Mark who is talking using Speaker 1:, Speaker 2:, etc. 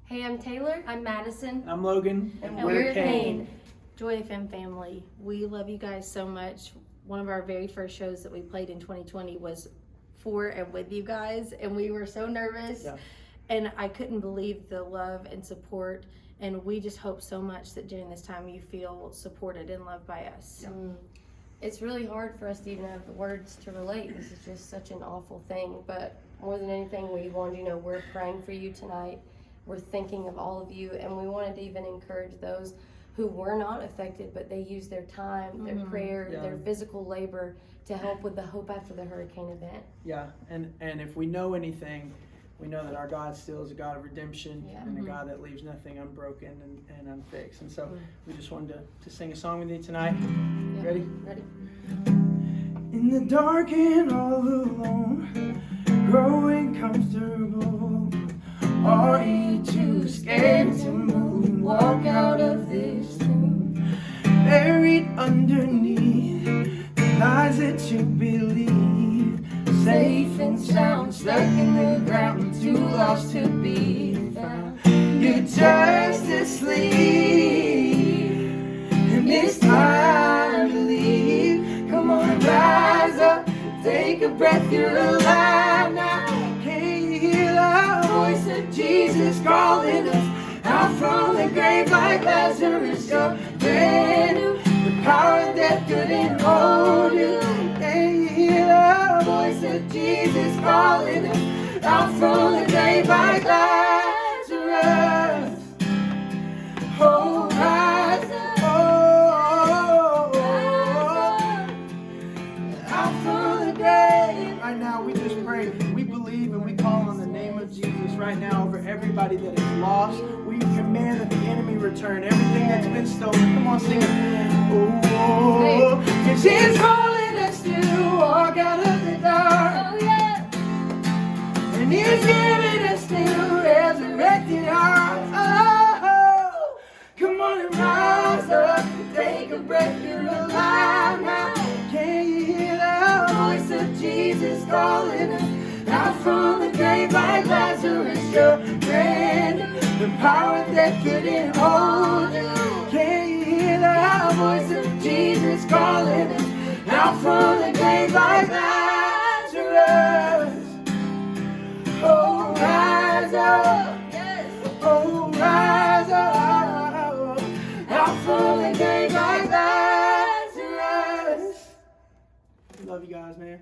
Speaker 1: Hey, I'm Taylor. I'm Madison.
Speaker 2: I'm Logan.
Speaker 1: And we're Cain.
Speaker 3: Joy FM family, we love you guys so much. One of our very first shows that we played in 2020 was for and with you guys, and we were so nervous.
Speaker 2: Yeah.
Speaker 3: And I couldn't believe the love and support, and we just hope so much that during this time you feel supported and loved by us.
Speaker 2: Yeah.
Speaker 1: It's really hard for us to even have the words to relate. This is just such an awful thing, but more than anything, we wanted you to know we're praying for you tonight. We're thinking of all of you, and we wanted to even encourage those who were not affected, but they used their time, their prayer, their physical labor to help with the hope after the hurricane event.
Speaker 2: Yeah, and if we know anything, we know that our God still is a God of redemption and a God that leaves nothing unbroken and unfixed. And so we just wanted to sing a song with you tonight.
Speaker 1: Yeah.
Speaker 2: Ready?
Speaker 1: Ready.
Speaker 2: In the dark and all alone, growing comfortable, are you too scared to move and walk out of this room? Buried underneath the lies that you believe, safe and sound, stuck in the ground, too lost to be found. You're just asleep, and it's time to leave. Come on, rise up, take a breath, you're alive now. Can you hear the voice of Jesus calling us out from the grave like Lazarus? You're brand new, the power of death couldn't hold you. Can you hear the voice of Jesus calling us out from the grave like Lazarus? Oh, rise up, out from the grave. Right now, we just pray. We believe and we call on the name of Jesus right now over everybody that is lost. We command that the enemy return everything that's been stolen. Come on, sing it. Oh, because He's calling us to walk out of the dark.
Speaker 1: Oh, yeah.
Speaker 2: And He's giving us new resurrected hearts. Oh, come on and rise up, take a breath, you're alive now. Can you hear the voice of Jesus calling us out from the grave like Lazarus? You're brand new, the power that couldn't hold you. Can you hear the voice of Jesus calling us out from the grave like Lazarus? Oh, rise up, oh, rise up, out from the grave like Lazarus. Love you guys, man.